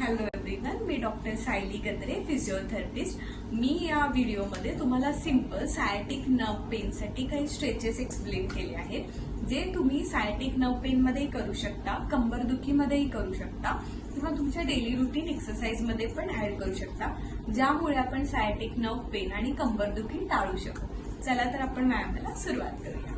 Hello everyone, मी doctor Sayali Gadre, physiotherapist. मी या व्हिडिओमध्ये तुम्हाला सिंपल सायटिक नर्व पेन साठी काही स्ट्रेचेस एक्सप्लेन केले आहेत, जे तुम्ही सायटिक नर्व पेन मध्ये करू शकता, कंबरदुखी मध्येही करू शकता किंवा तुमच्या डेली रुटीन एक्सरसाइज मध्ये पण ऍड करू शकता, ज्यामुळे आपण सायटिक नर्व पेन आणि कंबरदुखी टाळू शकतो। चला तर आपण व्यायामाला सुरुवात करूया।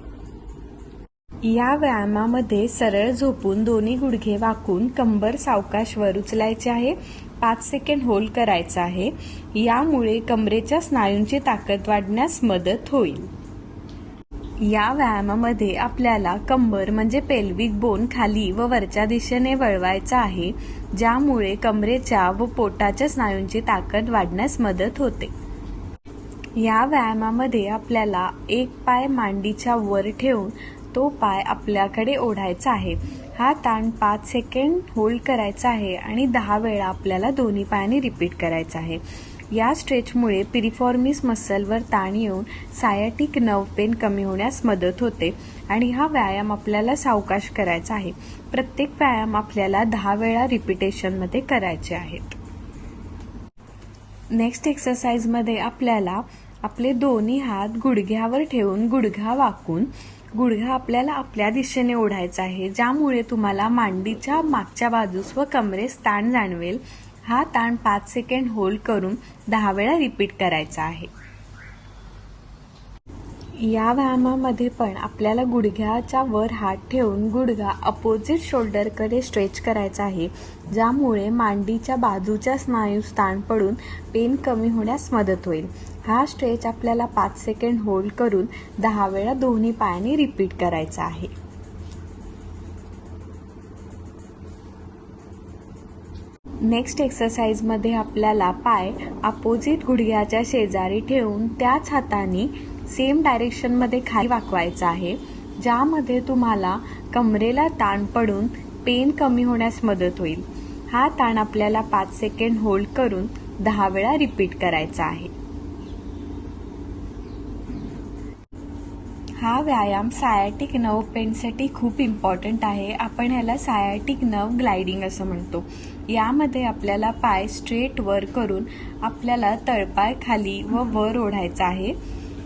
या व्यायामामध्ये सरळ झोपून दोन्ही गुडघे वाकून कंबर सावकाश वर उचलायचे आहे। 5 सेकंड होल्ड करायचा आहे। यामुळे कमरेच्या स्नायूंची ताकद वाढण्यास मदत होईल। या व्यायामामध्ये आपल्याला कंबर म्हणजे पेल्विक बोन खाली व वरच्या दिशेने वळवायचा आहे, ज्यामुळे कमरेच्या व पोटाच्या स्नायूंची ताकद वाढण्यास मदत होते। या व्यायामामध्ये आपल्याला एक पाय मांडीच्या वर ठेवून तो पाय आपल्याकडे ओढायचा आहे। हा ताण 5 सेकंड होल्ड करायचा आहे आणि 10 वेळा आपल्याला दोन्ही पायांनी रिपीट करायचा आहे। या स्ट्रेचमुळे पिरिफॉर्मिस मसलवर ताण येऊन सायटिक नर्व पेन कमी होण्यास मदत होते आणि हा व्यायाम आपल्याला सावकाश करायचा आहे। प्रत्येक व्यायाम आपल्याला 10 वेळा रिपिटेशनमध्ये करायचे आहेत। नेक्स्ट एक्सरसाइज मध्ये आपल्याला आपले दोन्ही हात गुडघ्यावर ठेवून गुडघा वाकून गुडघा आपल्याला आपल्या दिशेने ओढायचा आहे, ज्यामुळे तुम्हाला मांडीच्या मागच्या बाजूस व कमरेस ताण जाणवेल। हा ताण 5 सेकंड होल्ड करून 10 वेळा रिपीट करायचा आहे। या व्यायामामध्ये पण आपल्याला गुडघ्याच्या वर हात ठेवून गुडघा अपोजिट शोल्डरकडे स्ट्रेच करायचा आहे, ज्यामुळे मांडीच्या बाजूच्या स्नायूस ताण पडून पेन कमी होण्यास मदत होईल। हा स्ट्रेच आपल्याला 5 सेकंड होल्ड करून 10 वेळा दोन्ही पायांनी रिपीट करायचा आहे। नेक्स्ट एक्सरसाइज मध्ये आपल्याला पाय अपोजिट गुडघ्याच्या शेजारी ठेवून त्याच हाताने सेम डायरेक्शन मध्ये खाली वाकवायचा आहे, ज्यामध्ये तुम्हाला कमरेला ताण पडून पेन कमी होण्यास मदत होईल। हा ताण आपल्याला 5 सेकंड होल्ड करून 10 वेळा रिपीट करायचा आहे। हा व्यायाम सायटिक नर्व पेनसाठी खूप इम्पॉर्टंट आहे। आपण ह्याला सायटिक नर्व ग्लाइडिंग असं म्हणतो। यामध्ये आपल्याला पाय स्ट्रेट वर करून आपल्याला तळपाय खाली व वर ओढायचा आहे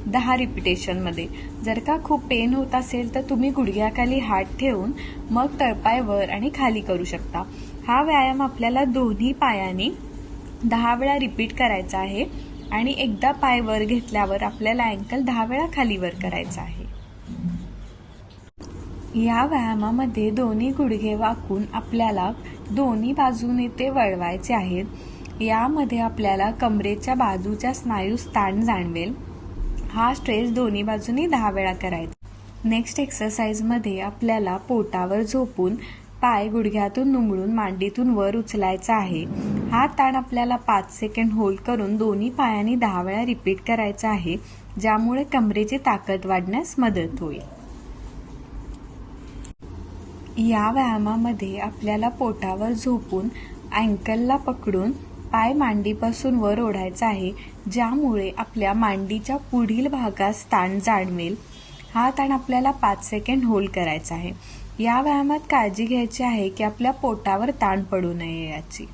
10 रिपिटेशनमध्ये। जर का खूप पेन होत असेल तर तुम्ही गुडघ्याखाली हात ठेवून मग तळपाय वर आणि खाली करू शकता। हा व्यायाम आपल्याला दोन्ही पायांनी 10 वेळा रिपीट करायचा आहे आणि एकदा पाय वर घेतल्यावर आपल्याला अँकल 10 वेळा खाली वर करायचा आहे। या व्यायामामध्ये दोन्ही गुडघे वाकून आपल्याला दोन्ही बाजूने ते वळवायचे आहेत। यामध्ये आपल्याला कमरेच्या बाजूच्या स्नायूस ताण जाणवेल। हा स्ट्रेच दोन्ही बाजूनी 10 वेळा करायचा। नेक्स्ट एक्सरसाइज मध्ये आपल्याला पोटावर झोपून पाय गुडघ्यातून दुमडून मांडीतून वर उचलायचा आहे। हा ताण आपल्याला 5 सेकंड होल्ड करून दोन्ही पायांनी 10 वेळा रिपीट करायचा आहे, ज्यामुळे कमरेची ताकद वाढण्यास मदत होईल। या व्यायामामध्ये आपल्याला पोटावर झोपून अँकलला पकडून पाय मांडीपासून वर ओढायचा आहे, ज्यामुळे आपल्या मांडीच्या पुढील भागास ताण जाणवेल। हा ताण आपल्याला 5 सेकंड होल्ड करायचा आहे। या व्यायामात काळजी घ्यायची आहे की आपल्या पोटावर ताण पडू नये याची।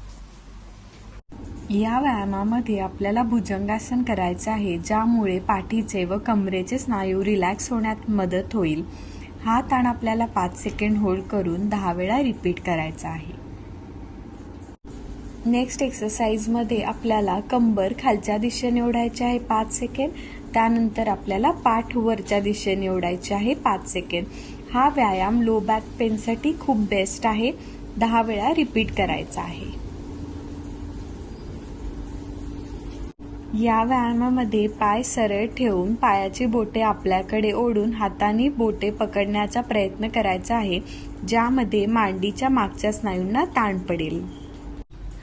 या व्यायामामध्ये आपल्याला भुजंगासन करायचे आहे, ज्यामुळे पाठीचे व कमरेचे स्नायू रिलॅक्स होण्यात मदत होईल। हा ताण आपल्याला 5 सेकंड होल्ड करून 10 वेळा रिपीट करायचा आहे। नेक्स्ट एक्सरसाइज मध्ये आपल्याला कंबर खालच्या दिशेने ओढायची आहे 5 सेकंड। त्यानंतर आपल्याला पाठ वरच्या दिशेने ओढायची आहे 5 सेकंड। हा व्यायाम लो बॅक पेनसाठी खूप बेस्ट आहे। 10 वेळा रिपीट करायचा आहे। या व्यायामामध्ये पाय सरळ ठेवून पायाची बोटे आपल्याकडे ओढून हाताने बोटे पकडण्याचा प्रयत्न करायचा आहे, ज्यामध्ये मांडीच्या मागच्या स्नायूंना ताण पडेल।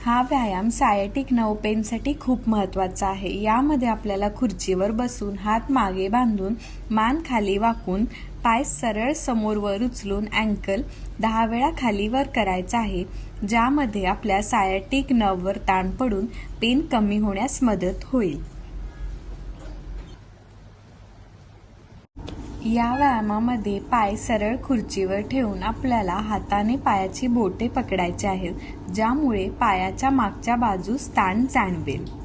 हा व्यायाम सायटिक नर्व पेनसाठी खूप महत्त्वाचा आहे। यामध्ये आपल्याला खुर्चीवर बसून हात मागे बांधून मान खाली वाकून पाय सरळ समोर वर उचलून अँकल 10 वेळा खाली वर करायचा आहे, ज्यामध्ये आपल्या सायटिक नर्ववर ताण पडून पेन कमी होण्यास मदत होईल। या व्यायामामध्ये पाय सरळ खुर्चीवर ठेवून आपल्याला हाताने पायाची बोटे पकडायची आहेत, ज्यामुळे पायाच्या मागच्या बाजूस ताण जाणवेल.